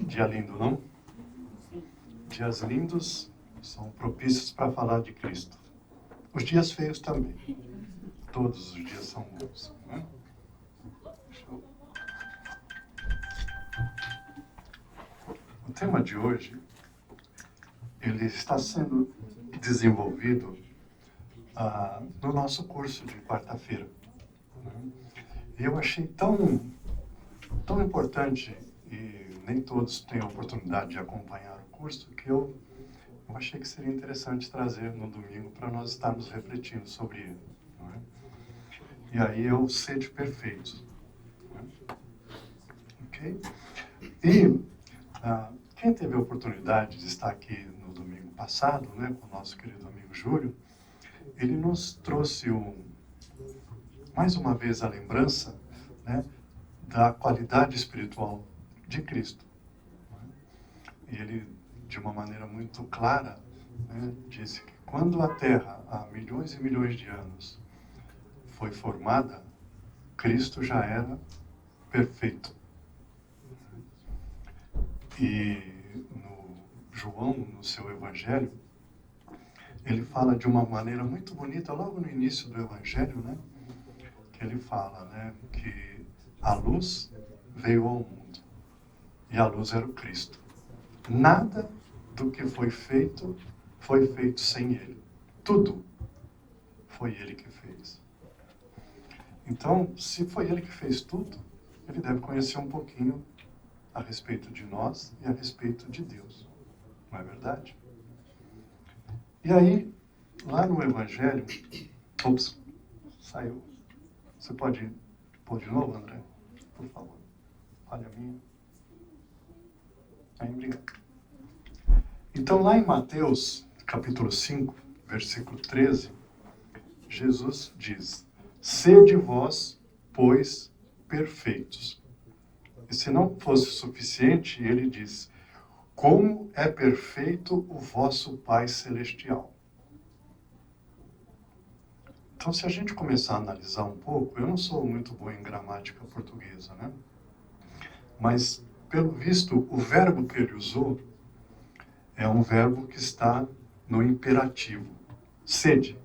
Dia lindo, não? Dias lindos são propícios para falar de Cristo. Os dias feios também. Todos os dias são bons. Né? O tema de hoje, ele está sendo desenvolvido no nosso curso de quarta-feira. Né? E eu achei tão importante, e nem todos têm a oportunidade de acompanhar o curso, que eu achei que seria interessante trazer no domingo para nós estarmos refletindo sobre ele. Não é? E aí eu sede perfeito. Ok? E quem teve a oportunidade de estar aqui no domingo passado, né, com o nosso querido amigo Júlio, ele nos trouxe mais uma vez a lembrança, né, da qualidade espiritual de Cristo. E ele, de uma maneira muito clara, né, disse que quando a Terra, há milhões e milhões de anos, foi formada, Cristo já era perfeito. E João, no seu Evangelho, ele fala de uma maneira muito bonita, logo no início do Evangelho, né, que ele fala, né, que a luz veio ao mundo, e a luz era o Cristo. Nada do que foi feito sem ele. Tudo foi ele que fez. Então, se foi ele que fez tudo, ele deve conhecer um pouquinho a respeito de nós e a respeito de Deus. Não é verdade? E aí, lá no Evangelho... Ops, saiu. Você pode pôr de novo, André? Por favor. Falha minha. Aí, obrigado. Então, lá em Mateus, capítulo 5, versículo 13, Jesus diz: sede vós, pois, perfeitos. E se não fosse suficiente, ele diz: como é perfeito o vosso Pai Celestial. Então, se a gente começar a analisar um pouco, eu não sou muito bom em gramática portuguesa, né? Mas, pelo visto, o verbo que ele usou é um verbo que está no imperativo. Sede.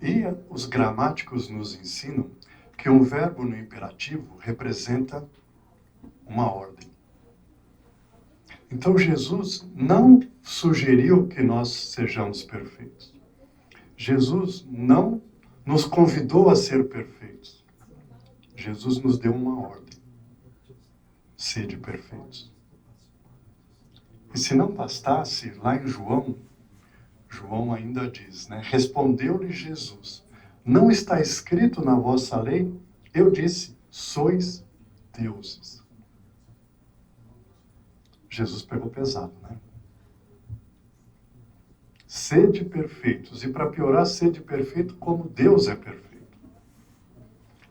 E os gramáticos nos ensinam que um verbo no imperativo representa uma ordem. Então, Jesus não sugeriu que nós sejamos perfeitos. Jesus não nos convidou a ser perfeitos. Jesus nos deu uma ordem. Sede perfeitos. E se não bastasse, lá em João ainda diz, né? Respondeu-lhe Jesus: não está escrito na vossa lei? Eu disse: sois deuses. Jesus pegou pesado, né? Sede perfeitos. E para piorar, sede perfeito como Deus é perfeito.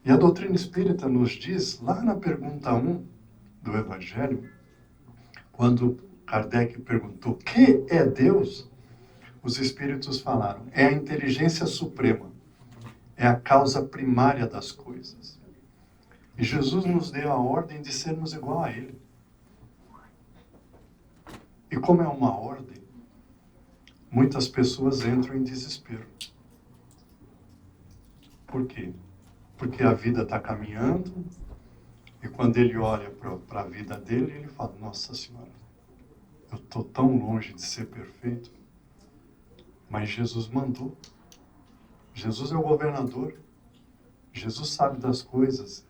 E a doutrina espírita nos diz, lá na pergunta 1 do Evangelho, quando Kardec perguntou: o que é Deus? Os espíritos falaram: é a inteligência suprema. É a causa primária das coisas. E Jesus nos deu a ordem de sermos igual a Ele. E como é uma ordem, muitas pessoas entram em desespero. Por quê? Porque a vida está caminhando, e quando ele olha para a vida dele, ele fala: nossa Senhora, eu estou tão longe de ser perfeito, mas Jesus mandou. Jesus é o governador. Jesus sabe das coisas.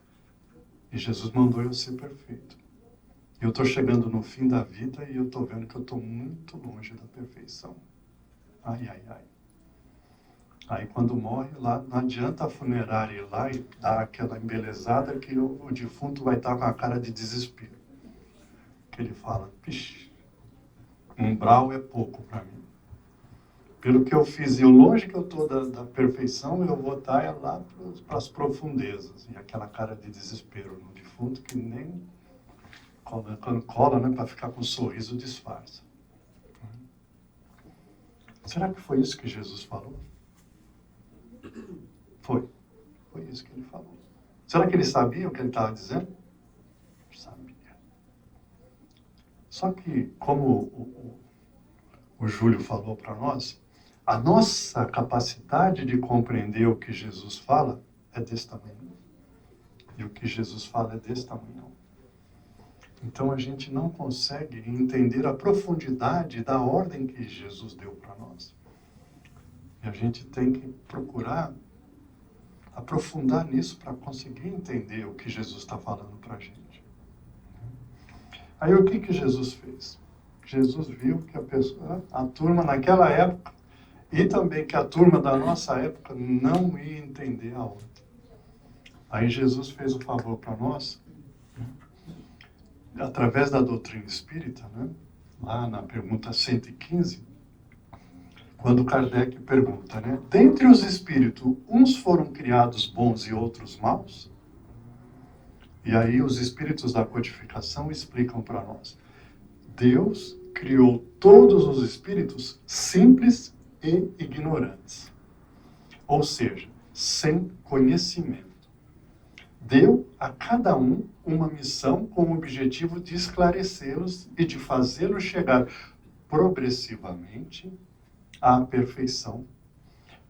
E Jesus mandou eu ser perfeito. Eu estou chegando no fim da vida e eu estou vendo que eu estou muito longe da perfeição. Ai, ai, ai. Aí quando morre lá, não adianta a funerária ir lá e dar aquela embelezada que o defunto vai estar com a cara de desespero. Que ele fala: pixe, umbral é pouco para mim. Pelo que eu fiz, e o longe que eu estou da perfeição, eu vou estar lá para as profundezas. E aquela cara de desespero no defunto que nem quando cola, né, para ficar com um sorriso, disfarça. Será que foi isso que Jesus falou? Foi. Foi isso que ele falou. Será que ele sabia o que ele estava dizendo? Sabia. Só que, como o Júlio falou para nós, a nossa capacidade de compreender o que Jesus fala é desse tamanho. E o que Jesus fala é desse tamanho. Então a gente não consegue entender a profundidade da ordem que Jesus deu para nós. E a gente tem que procurar aprofundar nisso para conseguir entender o que Jesus está falando para a gente. Aí o que Jesus fez? Jesus viu que a turma naquela época, e também que a turma da nossa época não ia entender a ordem. Aí Jesus fez o favor para nós, através da doutrina espírita, né? Lá na pergunta 115, quando Kardec pergunta, né? Dentre os espíritos, uns foram criados bons e outros maus? E aí os espíritos da codificação explicam para nós. Deus criou todos os espíritos simples e ignorantes. Ou seja, sem conhecimento. Deu a cada um uma missão com o objetivo de esclarecê-los e de fazê-los chegar progressivamente à perfeição,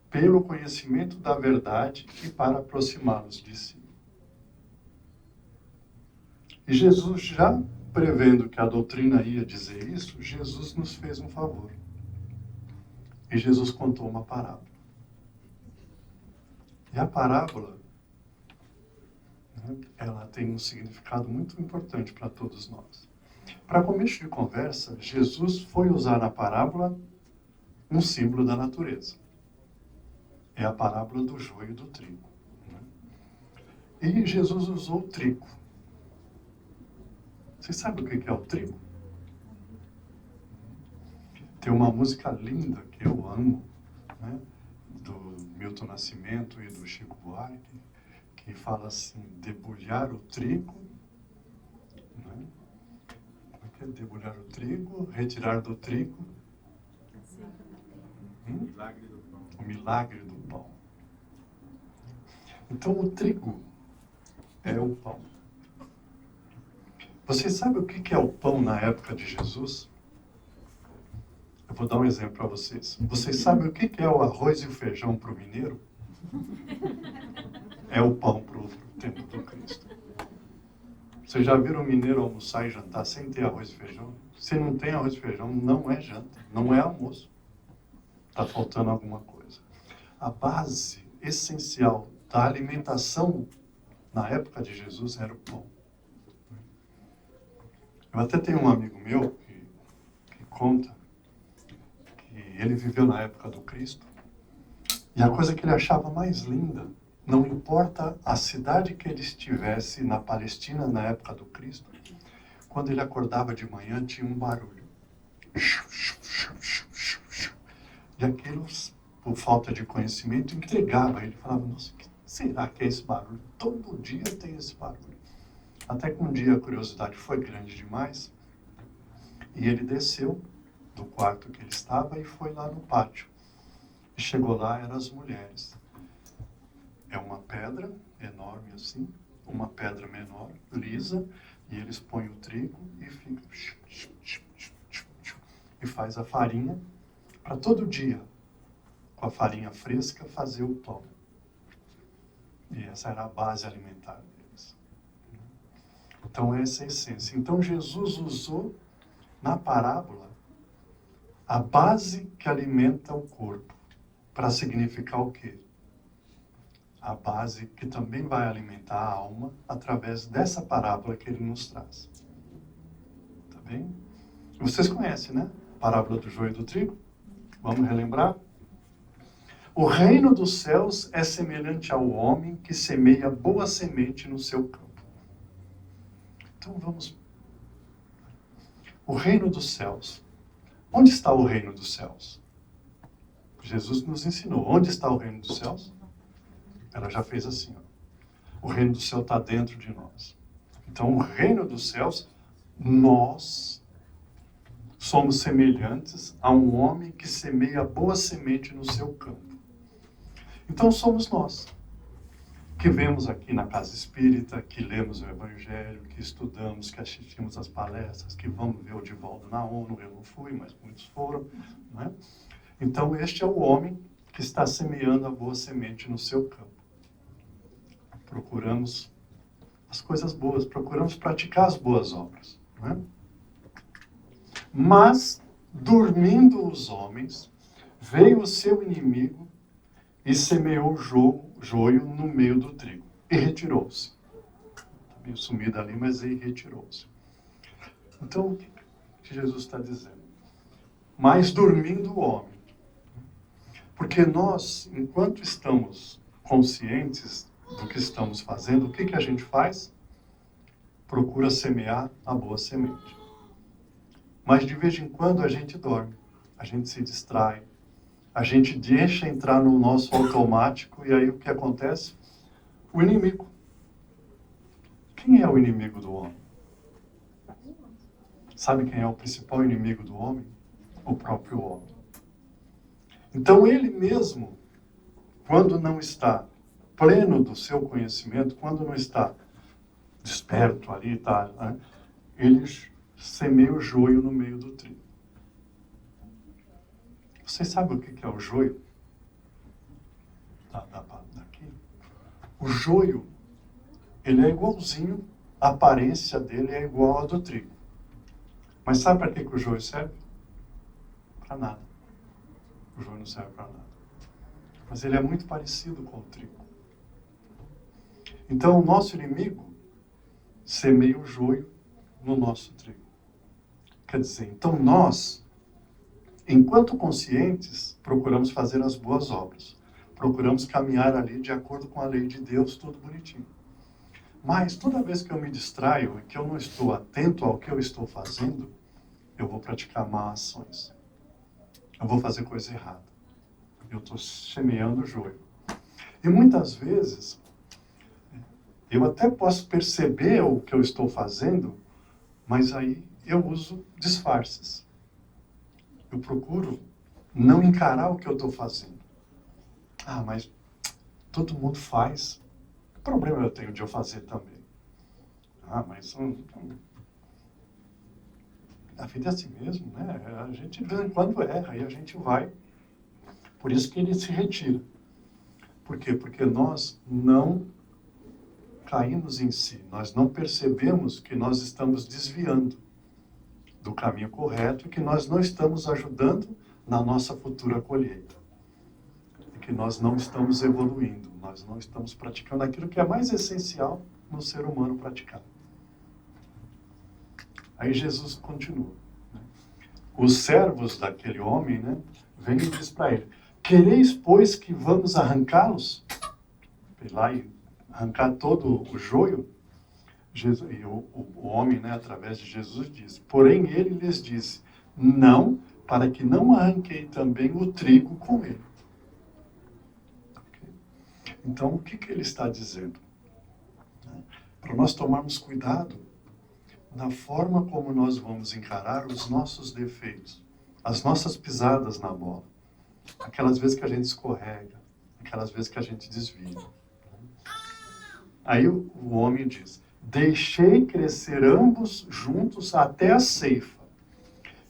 pelo conhecimento da verdade e para aproximá-los de si. E Jesus, já prevendo que a doutrina ia dizer isso, Jesus nos fez um favor. E Jesus contou uma parábola. E a parábola, ela tem um significado muito importante para todos nós. Para começo de conversa, Jesus foi usar na parábola um símbolo da natureza. É a parábola do joio e do trigo. E Jesus usou o trigo. Vocês sabem o que é o trigo? Tem uma música linda que eu amo, né, do Milton Nascimento e do Chico Buarque, que fala assim, debulhar o trigo, né? Como é que é? Debulhar o trigo, retirar do trigo o milagre do pão. Então o trigo é o pão. Vocês sabem o que é o pão na época de Jesus? Eu vou dar um exemplo para vocês. Vocês sabem o que é o arroz e o feijão para o mineiro? É o pão para o tempo do Cristo. Vocês já viram o mineiro almoçar e jantar sem ter arroz e feijão? Se não tem arroz e feijão, não é janta, não é almoço. Está faltando alguma coisa. A base essencial da alimentação na época de Jesus era o pão. Eu até tenho um amigo meu que conta que ele viveu na época do Cristo e a coisa que ele achava mais linda, não importa a cidade que ele estivesse na Palestina na época do Cristo, quando ele acordava de manhã tinha um barulho. E aquilo, por falta de conhecimento, intrigava ele. Falava, nossa, o que será que é esse barulho? Todo dia tem esse barulho. Até que um dia a curiosidade foi grande demais e ele desceu do quarto que ele estava e foi lá no pátio. E chegou lá, eram as mulheres. É uma pedra enorme assim, uma pedra menor, lisa, e eles põem o trigo e fica e faz a farinha para todo dia, com a farinha fresca, fazer o pão. E essa era a base alimentar deles. Então essa é a essência. Então Jesus usou na parábola a base que alimenta o corpo para significar o quê? A base que também vai alimentar a alma através dessa parábola que ele nos traz. Tá bem? Vocês conhecem, né? A parábola do joio e do trigo? Vamos relembrar? O reino dos céus é semelhante ao homem que semeia boa semente no seu campo. Então vamos. O reino dos céus. Onde está o reino dos céus? Jesus nos ensinou. Onde está o reino dos céus? Ela já fez assim, ó. O reino do céu está dentro de nós. Então, o reino dos céus, nós somos semelhantes a um homem que semeia boa semente no seu campo. Então, somos nós, que vemos aqui na Casa Espírita, que lemos o Evangelho, que estudamos, que assistimos às palestras, que vamos ver o Divaldo na ONU. Eu não fui, mas muitos foram, não é? Então, este é o homem que está semeando a boa semente no seu campo. Procuramos as coisas boas, procuramos praticar as boas obras, não é? Mas, dormindo os homens, veio o seu inimigo e semeou o joio no meio do trigo e retirou-se. Está meio sumido ali, mas ele retirou-se. Então, o que Jesus está dizendo? Mas dormindo o homem. Porque nós, enquanto estamos conscientes do que estamos fazendo, o que a gente faz? Procura semear a boa semente. Mas de vez em quando a gente dorme, a gente se distrai, a gente deixa entrar no nosso automático e aí o que acontece? O inimigo. Quem é o inimigo do homem? Sabe quem é o principal inimigo do homem? O próprio homem. Então ele mesmo, quando não está pleno do seu conhecimento, quando não está desperto ali, tá, né, ele semeia o joio no meio do trigo. Vocês sabem o que é o joio? Daqui. O joio, ele é igualzinho, a aparência dele é igual à do trigo. Mas sabe para que o joio serve? Para nada. O joio não serve para nada. Mas ele é muito parecido com o trigo. Então o nosso inimigo semeia o joio no nosso trigo. Quer dizer, então nós, enquanto conscientes, procuramos fazer as boas obras. Procuramos caminhar ali de acordo com a lei de Deus, tudo bonitinho. Mas toda vez que eu me distraio e que eu não estou atento ao que eu estou fazendo, eu vou praticar más ações. Eu vou fazer coisa errada. Eu estou semeando o joio. E muitas vezes, eu até posso perceber o que eu estou fazendo, mas aí eu uso disfarces. Eu procuro não encarar o que eu estou fazendo. Ah, mas todo mundo faz. Que problema eu tenho de eu fazer também? Ah, mas a vida é assim mesmo, né? A gente de vez em quando erra e a gente vai. Por isso que ele se retira. Por quê? Porque nós não caímos em si. Nós não percebemos que nós estamos desviando do caminho correto e que nós não estamos ajudando na nossa futura colheita. E que nós não estamos evoluindo. Nós não estamos praticando aquilo que é mais essencial no ser humano praticar. Aí Jesus continua. Né? Os servos daquele homem, né, vêm e diz para ele: quereis, pois, que vamos arrancá-los? Ir lá e arrancar todo o joio? Jesus, e o homem, né, através de Jesus, diz: porém ele lhes disse: não, para que não arranquei também o trigo com ele. Okay? Então, o que ele está dizendo? Para nós tomarmos cuidado na forma como nós vamos encarar os nossos defeitos, as nossas pisadas na bola, aquelas vezes que a gente escorrega, aquelas vezes que a gente desvia. Aí o homem diz: deixei crescer ambos juntos até a ceifa,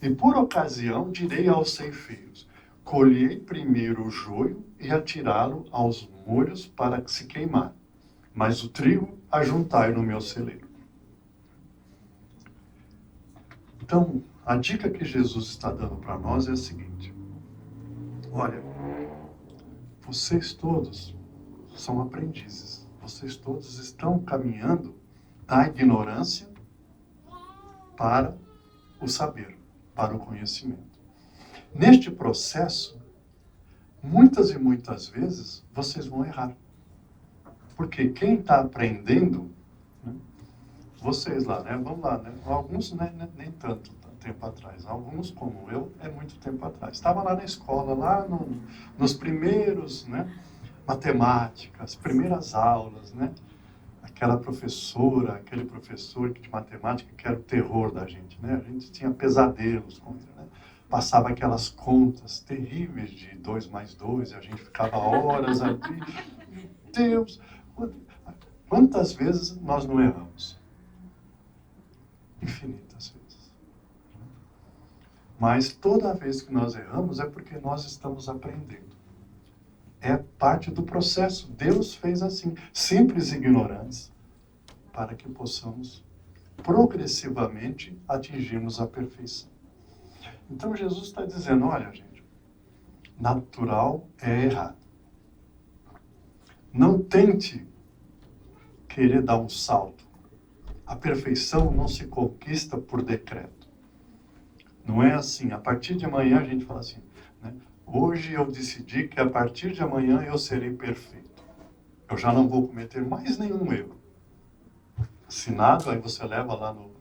e por ocasião direi aos ceifeiros: colhei primeiro o joio e atirá-lo aos molhos para se queimar, mas o trigo ajuntai no meu celeiro. Então, a dica que Jesus está dando para nós é a seguinte: olha, vocês todos são aprendizes. Vocês todos estão caminhando da ignorância para o saber, para o conhecimento. Neste processo, muitas e muitas vezes, vocês vão errar. Porque quem está aprendendo, né, vocês lá, né? Vamos lá, né? Alguns nem tanto. Tá? tempo atrás. Alguns, como eu, é muito tempo atrás. Estava lá na escola, lá nos primeiros, né, matemática, as primeiras aulas, né? Aquela professora, aquele professor de matemática que era o terror da gente, né? A gente tinha pesadelos com ele, né? Passava aquelas contas terríveis de 2 mais 2, e a gente ficava horas ali. Meu Deus! Quantas vezes nós não erramos? Infinitas vezes. Mas toda vez que nós erramos é porque nós estamos aprendendo. É parte do processo. Deus fez assim, simples ignorantes, para que possamos progressivamente atingirmos a perfeição. Então Jesus está dizendo, olha gente, natural é errado. Não tente querer dar um salto. A perfeição não se conquista por decreto. Não é assim. A partir de amanhã a gente fala assim, né? Hoje eu decidi que a partir de amanhã eu serei perfeito. Eu já não vou cometer mais nenhum erro. Assinado, aí você leva lá no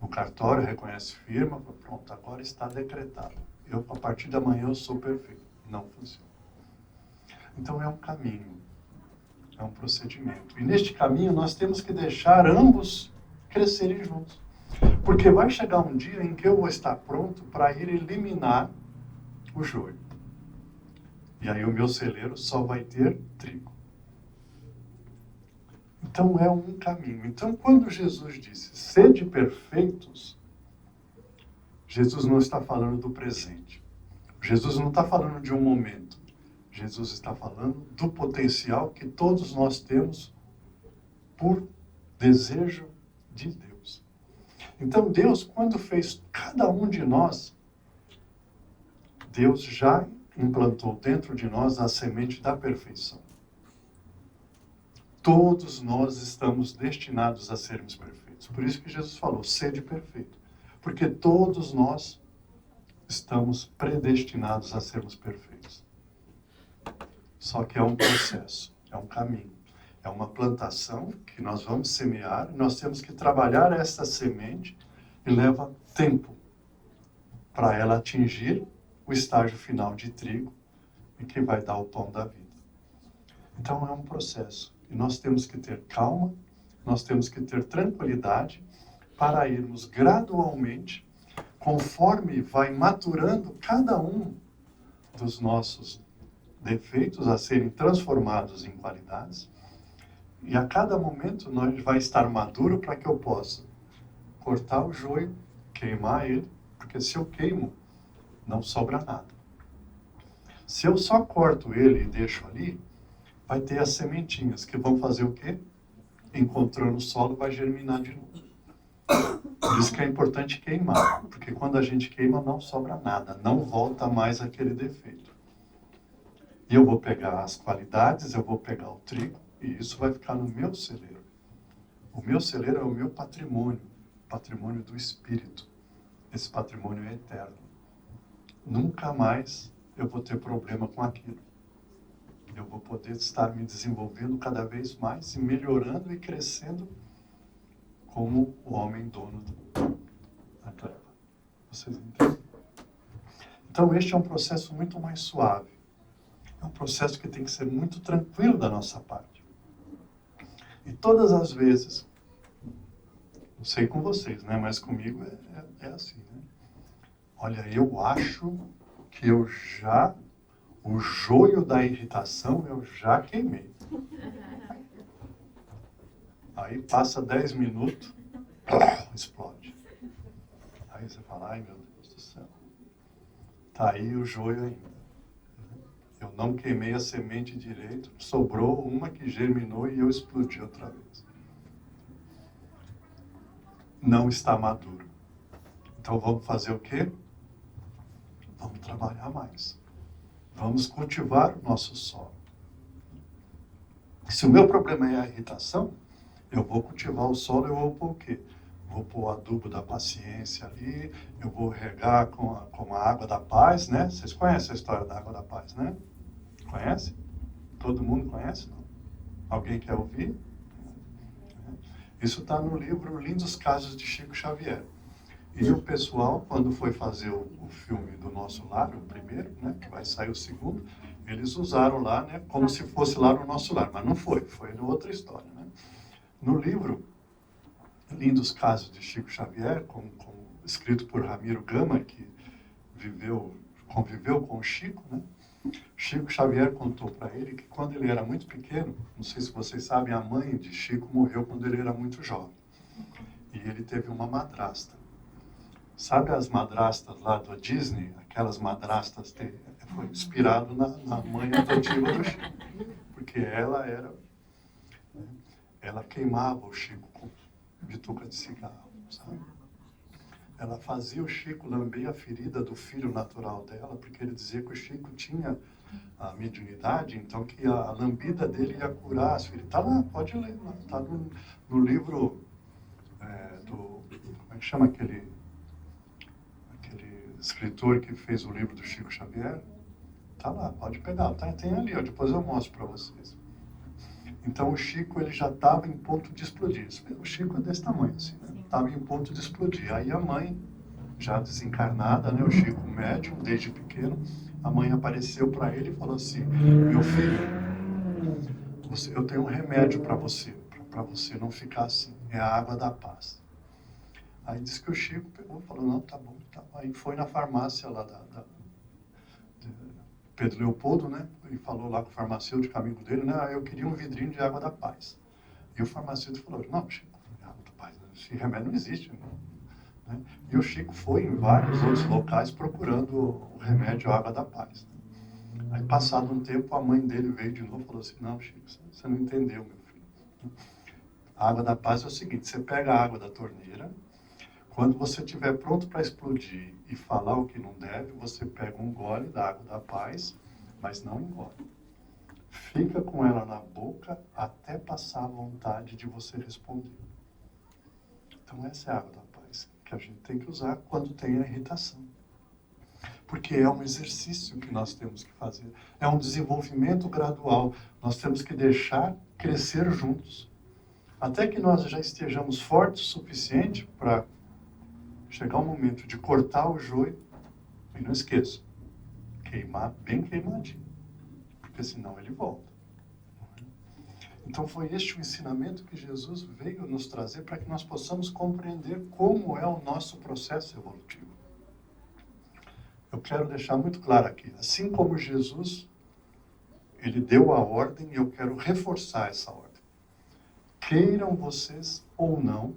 cartório, reconhece firma, pronto, agora está decretado. Eu, a partir de amanhã eu sou perfeito. Não funciona. Então é um caminho, é um procedimento. E neste caminho nós temos que deixar ambos crescerem juntos. Porque vai chegar um dia em que eu vou estar pronto para ir eliminar o joio. E aí o meu celeiro só vai ter trigo. Então é um caminho. Então quando Jesus disse, sede perfeitos, Jesus não está falando do presente. Jesus não está falando de um momento. Jesus está falando do potencial que todos nós temos por desejo de Deus. Então Deus, quando fez cada um de nós, Deus já implantou dentro de nós a semente da perfeição. Todos nós estamos destinados a sermos perfeitos. Por isso que Jesus falou, sede perfeito. Porque todos nós estamos predestinados a sermos perfeitos. Só que é um processo, é um caminho. É uma plantação que nós vamos semear, nós temos que trabalhar essa semente e leva tempo para ela atingir o estágio final de trigo e que vai dar o pão da vida. Então é um processo e nós temos que ter calma, nós temos que ter tranquilidade para irmos gradualmente, conforme vai maturando cada um dos nossos defeitos a serem transformados em qualidades. E a cada momento nós vai estar maduro para que eu possa cortar o joio, queimar ele, porque se eu queimo, não sobra nada. Se eu só corto ele e deixo ali, vai ter as sementinhas que vão fazer o quê? Encontrou no solo, vai germinar de novo. Por isso que é importante queimar, porque quando a gente queima não sobra nada, não volta mais aquele defeito. E eu vou pegar as qualidades, eu vou pegar o trigo, e isso vai ficar no meu celeiro. O meu celeiro é o meu patrimônio do Espírito. Esse patrimônio é eterno. Nunca mais eu vou ter problema com aquilo. Eu vou poder estar me desenvolvendo cada vez mais e melhorando e crescendo como o homem dono da gleba. Vocês entendem? Então este é um processo muito mais suave. É um processo que tem que ser muito tranquilo da nossa parte. E todas as vezes, não sei com vocês, né? Mas comigo é assim, né? Olha, eu acho que o joio da irritação eu já queimei. Aí passa 10 minutos, explode. Aí você fala, ai meu Deus do céu. Tá aí o joio ainda. Eu não queimei a semente direito, sobrou uma que germinou e eu explodi outra vez. Não está maduro. Então vamos fazer o quê? Vamos trabalhar mais. Vamos cultivar o nosso solo. Se o meu problema é a irritação, eu vou cultivar o solo, eu vou pôr o quê? Vou pôr o adubo da paciência ali, eu vou regar com a água da paz, né? Vocês conhecem a história da água da paz, né? Conhece? Todo mundo conhece? Não? Alguém quer ouvir? Isso está no livro Lindos Casos de Chico Xavier. E o pessoal, quando foi fazer o filme do Nosso Lar, o primeiro, né, que vai sair o segundo, eles usaram lá, né, como se fosse lá no Nosso Lar, mas não foi, foi outra história, né? No livro, Lindos Casos de Chico Xavier, escrito por Ramiro Gama, que conviveu com o Chico, né? Chico Xavier contou para ele que quando ele era muito pequeno, não sei se vocês sabem, a mãe de Chico morreu quando ele era muito jovem. E ele teve uma madrasta. Sabe as madrastas lá do Disney? Aquelas madrastas foi inspirado na mãe adotiva do Chico. Porque ela queimava o Chico com bituca de cigarro, sabe? Ela fazia o Chico lamber a ferida do filho natural dela, porque ele dizia que o Chico tinha a mediunidade, então que a lambida dele ia curar as feridas. Está lá, pode ler, está no livro como é que chama aquele escritor que fez o livro do Chico Xavier? Está lá, pode pegar, tem ali, depois eu mostro para vocês. Então o Chico ele já estava em ponto de explodir. O Chico é desse tamanho, assim, né? Estava em ponto de explodir. Aí a mãe, já desencarnada, né? O Chico médium, desde pequeno, a mãe apareceu para ele e falou assim: meu filho, eu tenho um remédio para você não ficar assim. É a água da paz. Aí disse que o Chico pegou e falou: não, tá bom, tá bom. Aí foi na farmácia lá de Pedro Leopoldo, né? E falou lá com o farmacêutico, amigo dele, né? Eu queria um vidrinho de água da paz. E o farmacêutico falou: não, Chico, água da paz, esse remédio não existe, né? E o Chico foi em vários outros locais procurando o remédio água da paz. Né? Aí, passado um tempo, a mãe dele veio de novo e falou assim: não, Chico, você não entendeu, meu filho. A água da paz é o seguinte: você pega a água da torneira, quando você estiver pronto para explodir e falar o que não deve, você pega um gole da água da paz, mas não engole. Fica com ela na boca até passar a vontade de você responder. Então essa é a água da paz que a gente tem que usar quando tem a irritação. Porque é um exercício que nós temos que fazer. É um desenvolvimento gradual. Nós temos que deixar crescer juntos. Até que nós já estejamos fortes o suficiente para chegar o momento de cortar o joio. E não esqueça, queimar bem queimadinho. Porque senão ele volta. Então foi este o ensinamento que Jesus veio nos trazer para que nós possamos compreender como é o nosso processo evolutivo. Eu quero deixar muito claro aqui, assim como Jesus, ele deu a ordem e eu quero reforçar essa ordem. Queiram vocês ou não,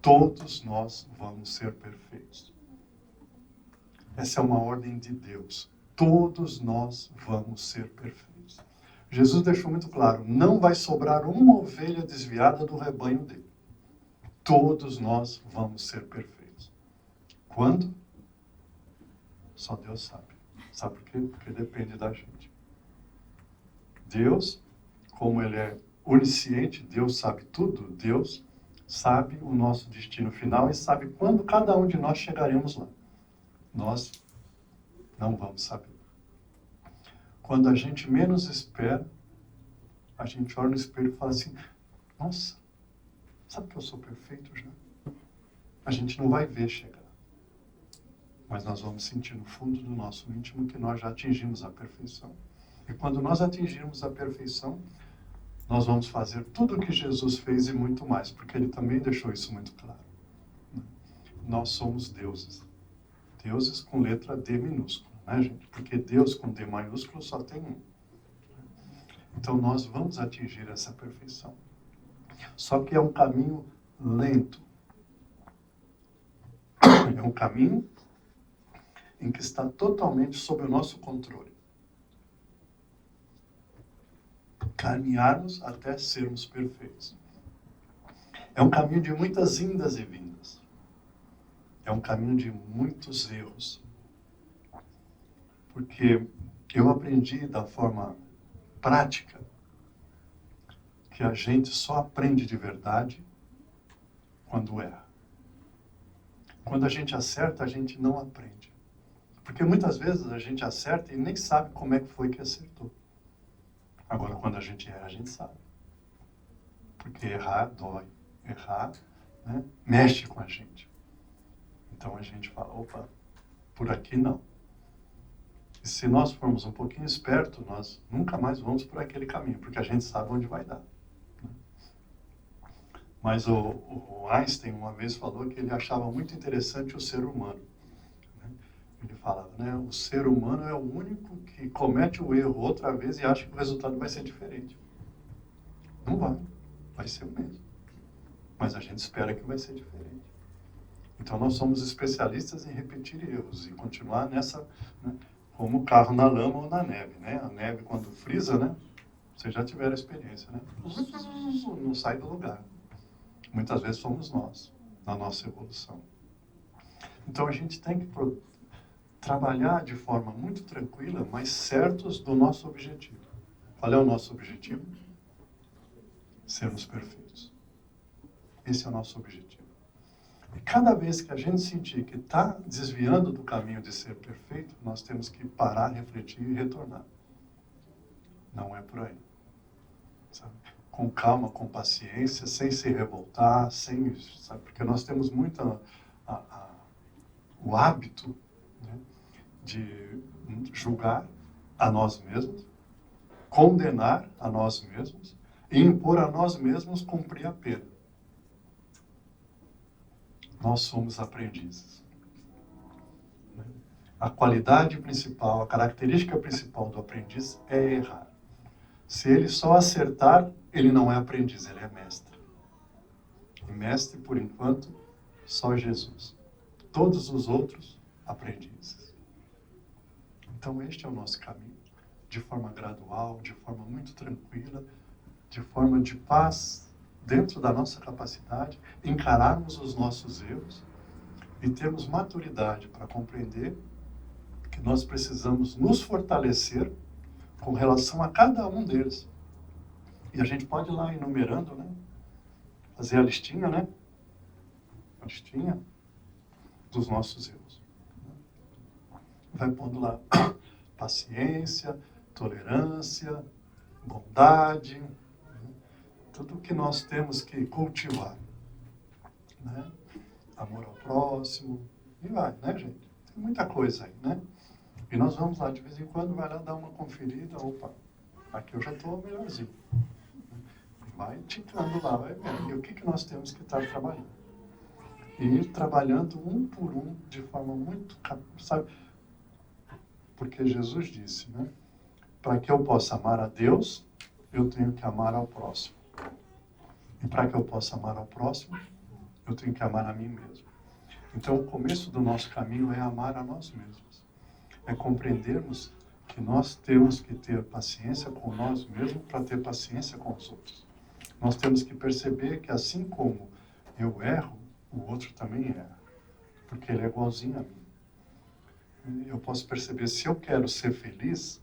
todos nós vamos ser perfeitos. Essa é uma ordem de Deus. Todos nós vamos ser perfeitos. Jesus deixou muito claro, não vai sobrar uma ovelha desviada do rebanho dele. Todos nós vamos ser perfeitos. Quando? Só Deus sabe. Sabe por quê? Porque depende da gente. Deus, como Ele é onisciente, Deus sabe tudo, Deus sabe o nosso destino final e sabe quando cada um de nós chegaremos lá. Nós não vamos saber. Quando a gente menos espera, a gente olha no espelho e fala assim, nossa, sabe que eu sou perfeito já? A gente não vai ver chegar. Mas nós vamos sentir no fundo do nosso íntimo que nós já atingimos a perfeição. E quando nós atingirmos a perfeição, nós vamos fazer tudo o que Jesus fez e muito mais, porque Ele também deixou isso muito claro. Nós somos deuses. Deuses com letra D minúscula, né, gente? Porque Deus com D maiúsculo só tem um. Então nós vamos atingir essa perfeição. Só que é um caminho lento. É um caminho em que está totalmente sob o nosso controle. Caminharmos até sermos perfeitos. É um caminho de muitas indas e vindas. É um caminho de muitos erros. Porque eu aprendi da forma prática que a gente só aprende de verdade quando erra. Quando a gente acerta, a gente não aprende. Porque muitas vezes a gente acerta e nem sabe como é que foi que acertou. Agora, quando a gente erra, a gente sabe. Porque errar dói. Errar, né, mexe com a gente. Então a gente fala, opa, por aqui não. E se nós formos um pouquinho espertos, nós nunca mais vamos por aquele caminho, porque a gente sabe onde vai dar. Mas o Einstein uma vez falou que ele achava muito interessante o ser humano. Ele falava, né, o ser humano é o único que comete o erro outra vez e acha que o resultado vai ser diferente. Não vai ser o mesmo. Mas a gente espera que vai ser diferente. Então nós somos especialistas em repetir erros e continuar nessa, né, como o carro na lama ou na neve, né? A neve quando frisa, né? Vocês já tiveram a experiência, né? Não sai do lugar. Muitas vezes somos nós, na nossa evolução. Então a gente tem que trabalhar de forma muito tranquila, mas certos do nosso objetivo. Qual é o nosso objetivo? Sermos perfeitos. Esse é o nosso objetivo. E cada vez que a gente sentir que está desviando do caminho de ser perfeito, nós temos que parar, refletir e retornar. Não é por aí. Sabe? Com calma, com paciência, sem se revoltar, sabe? Porque nós temos muito o hábito, né, de julgar a nós mesmos, condenar a nós mesmos e impor a nós mesmos cumprir a pena. Nós somos aprendizes. A qualidade principal, a característica principal do aprendiz é errar. Se ele só acertar, ele não é aprendiz, ele é mestre. E mestre, por enquanto, só Jesus. Todos os outros, aprendizes. Então este é o nosso caminho. De forma gradual, de forma muito tranquila, de forma de paz, dentro da nossa capacidade, encararmos os nossos erros e termos maturidade para compreender que nós precisamos nos fortalecer com relação a cada um deles. E a gente pode ir lá enumerando, né? Fazer a listinha, né? A listinha dos nossos erros. Vai pondo lá paciência, tolerância, bondade, tudo que nós temos que cultivar, né? Amor ao próximo, e vai, né, gente? Tem muita coisa aí, né? E nós vamos lá, de vez em quando, vai lá dar uma conferida, opa, aqui eu já estou melhorzinho. Vai ticando lá, vai vendo. E o que nós temos que estar trabalhando? E ir trabalhando um por um, de forma muito, sabe? Porque Jesus disse, né? Para que eu possa amar a Deus, eu tenho que amar ao próximo. E para que eu possa amar ao próximo, eu tenho que amar a mim mesmo. Então, o começo do nosso caminho é amar a nós mesmos. É compreendermos que nós temos que ter paciência com nós mesmos para ter paciência com os outros. Nós temos que perceber que assim como eu erro, o outro também erra. Porque ele é igualzinho a mim. Eu posso perceber, se eu quero ser feliz,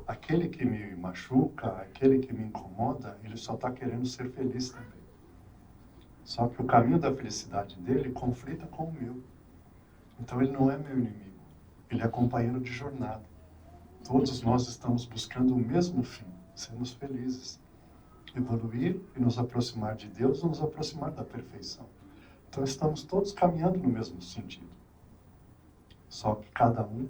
aquele que me machuca, aquele que me incomoda, ele só está querendo ser feliz também. Só que o caminho da felicidade dele conflita com o meu. Então ele não é meu inimigo. Ele é companheiro de jornada. Todos nós estamos buscando o mesmo fim, sermos felizes. Evoluir e nos aproximar de Deus, nos aproximar da perfeição. Então estamos todos caminhando no mesmo sentido. Só que cada um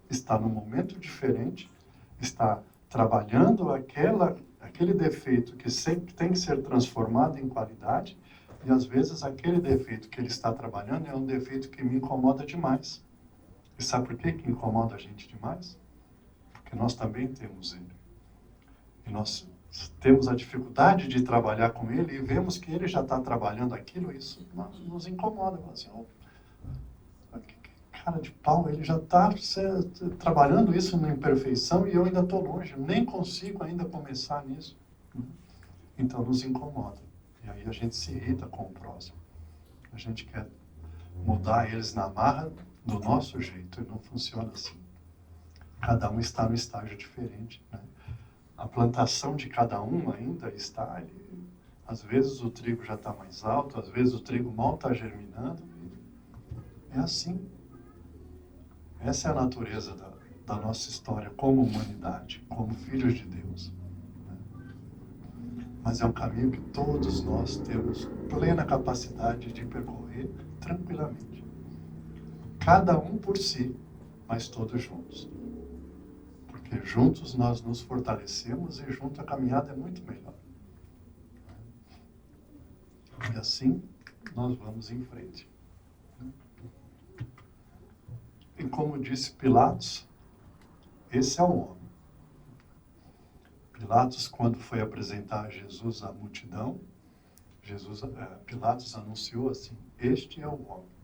está num momento diferente, está trabalhando aquele defeito que sempre tem que ser transformado em qualidade, e às vezes aquele defeito que ele está trabalhando é um defeito que me incomoda demais. E sabe por que incomoda a gente demais? Porque nós também temos ele. E nós temos a dificuldade de trabalhar com ele e vemos que ele já está trabalhando aquilo, isso nos incomoda. Assim, que cara de pau, ele já está trabalhando isso na imperfeição e eu ainda estou longe, nem consigo ainda começar nisso. Então nos incomoda. E aí a gente se irrita com o próximo. A gente quer mudar eles na marra do nosso jeito e não funciona assim. Cada um está num estágio diferente, né? A plantação de cada um ainda está ali. Às vezes o trigo já está mais alto, às vezes o trigo mal está germinando. É assim. Essa é a natureza da nossa história como humanidade, como filhos de Deus. Mas é um caminho que todos nós temos plena capacidade de percorrer tranquilamente. cada um por si, mas todos juntos. Porque juntos nós nos fortalecemos e junto a caminhada é muito melhor. E assim nós vamos em frente. E como disse Pilatos, esse é o homem. Pilatos, quando foi apresentar Jesus à multidão, Pilatos anunciou assim: este é o homem.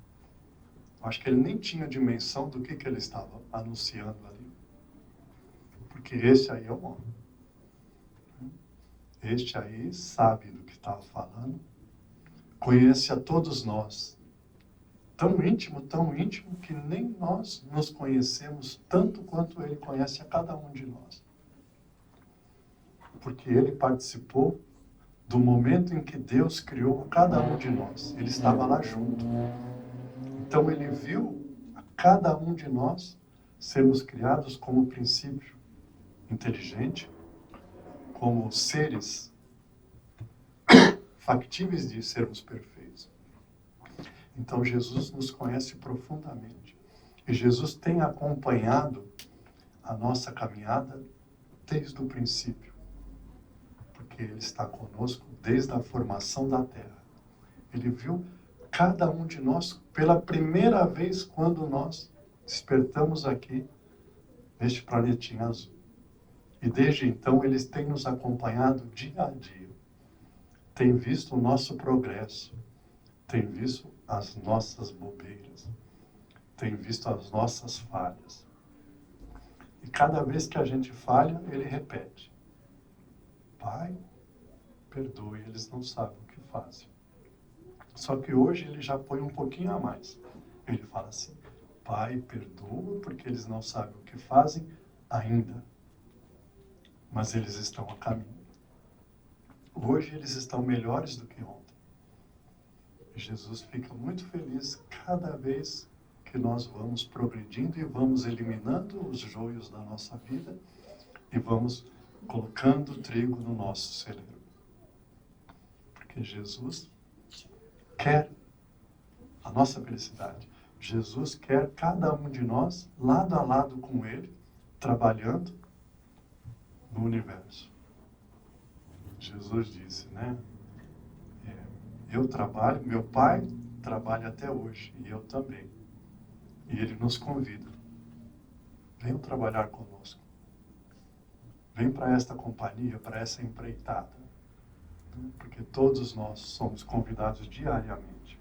Acho que ele nem tinha dimensão do que ele estava anunciando ali. Porque esse aí é o homem. Este aí sabe do que estava falando, conhece a todos nós. Tão íntimo, que nem nós nos conhecemos tanto quanto ele conhece a cada um de nós. Porque ele participou do momento em que Deus criou cada um de nós. Ele estava lá junto. Então ele viu a cada um de nós sermos criados como princípio inteligente, como seres factíveis de sermos perfeitos. Então Jesus nos conhece profundamente. E Jesus tem acompanhado a nossa caminhada desde o princípio. Porque Ele está conosco desde a formação da Terra. Ele viu cada um de nós pela primeira vez quando nós despertamos aqui neste planetinha azul. E desde então Ele tem nos acompanhado dia a dia. Tem visto o nosso progresso. Tem visto as nossas bobeiras. Tem visto as nossas falhas. E cada vez que a gente falha, Ele repete: Pai, perdoe, eles não sabem o que fazem. Só que hoje ele já põe um pouquinho a mais. Ele fala assim: Pai, perdoa, porque eles não sabem o que fazem ainda. Mas eles estão a caminho. Hoje eles estão melhores do que ontem. E Jesus fica muito feliz cada vez que nós vamos progredindo e vamos eliminando os joios da nossa vida e vamos colocando trigo no nosso celeiro. Porque Jesus quer a nossa felicidade. Jesus quer cada um de nós lado a lado com Ele, trabalhando no universo. Jesus disse, né? Eu trabalho, meu Pai trabalha até hoje, e eu também. E Ele nos convida. Venham trabalhar conosco. Vem para esta companhia, para essa empreitada. Porque todos nós somos convidados diariamente.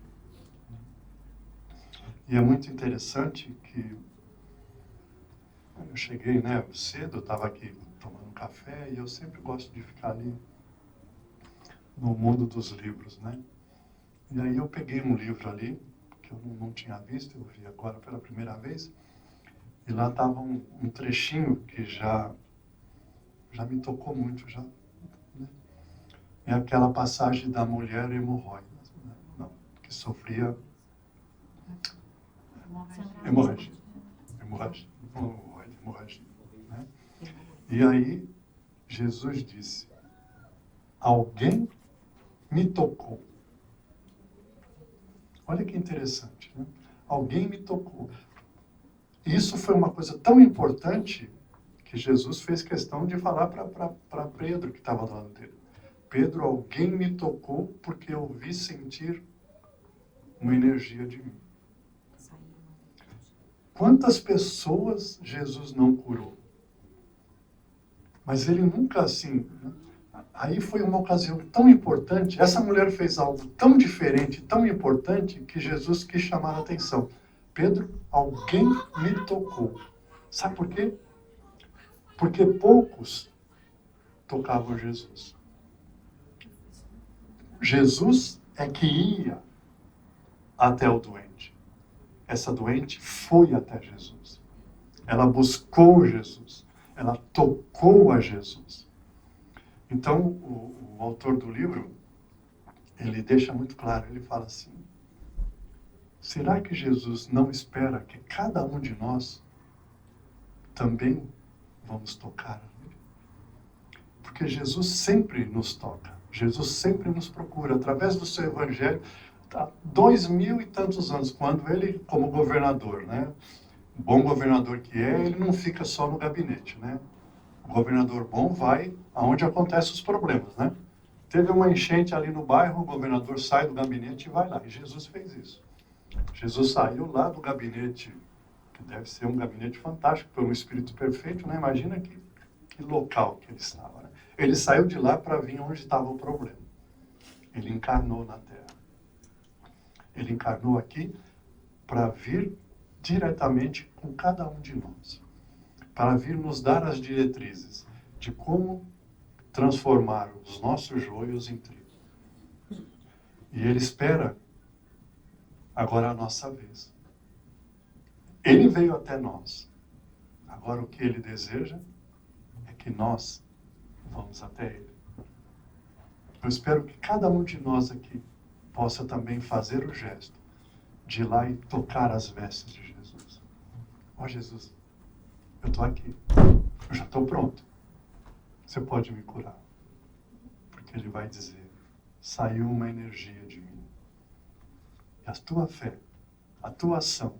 E é muito interessante que eu cheguei, né, cedo, eu estava aqui tomando café, e eu sempre gosto de ficar ali no mundo dos livros, né? E aí eu peguei um livro ali, que eu não tinha visto, eu vi agora pela primeira vez, e lá estava um trechinho que já me tocou muito, já. Né? É aquela passagem da mulher hemorroida, né? Não, que sofria hemorragia. Né? E aí Jesus disse: alguém me tocou. Olha que interessante, né? Alguém me tocou. Isso foi uma coisa tão importante que Jesus fez questão de falar para Pedro, que estava do lado dele. Pedro, alguém me tocou porque eu vi sentir uma energia de mim. Quantas pessoas Jesus não curou? Mas ele nunca assim... Né? Aí foi uma ocasião tão importante, essa mulher fez algo tão diferente, tão importante, que Jesus quis chamar a atenção. Pedro, alguém me tocou. Sabe por quê? Porque poucos tocavam Jesus. Jesus é que ia até o doente. Essa doente foi até Jesus. Ela buscou Jesus. Ela tocou a Jesus. Então, o autor do livro, ele deixa muito claro, ele fala assim: será que Jesus não espera que cada um de nós também vamos tocar nele? Porque Jesus sempre nos toca, Jesus sempre nos procura, através do seu evangelho, há 2000 e tantos anos, quando ele, como governador, né? Bom governador que é, ele não fica só no gabinete, né? O governador bom vai aonde acontecem os problemas, né? Teve uma enchente ali no bairro, o governador sai do gabinete e vai lá. E Jesus fez isso. Jesus saiu lá do gabinete, que deve ser um gabinete fantástico, pelo Espírito Perfeito, né? Imagina que local que ele estava, né? Ele saiu de lá para vir onde estava o problema. Ele encarnou na Terra. Ele encarnou aqui para vir diretamente com cada um de nós. Para vir nos dar as diretrizes de como transformar os nossos joios em trigo. E Ele espera agora a nossa vez. Ele veio até nós. Agora o que Ele deseja é que nós vamos até Ele. Eu espero que cada um de nós aqui possa também fazer o gesto de ir lá e tocar as vestes de Jesus. Ó Jesus, eu estou aqui. Eu já estou pronto. Você pode me curar. Porque Ele vai dizer, saiu uma energia de mim. E a tua fé, a tua ação,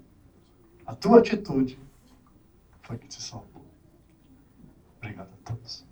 a tua atitude foi que te salvou. Obrigado a todos.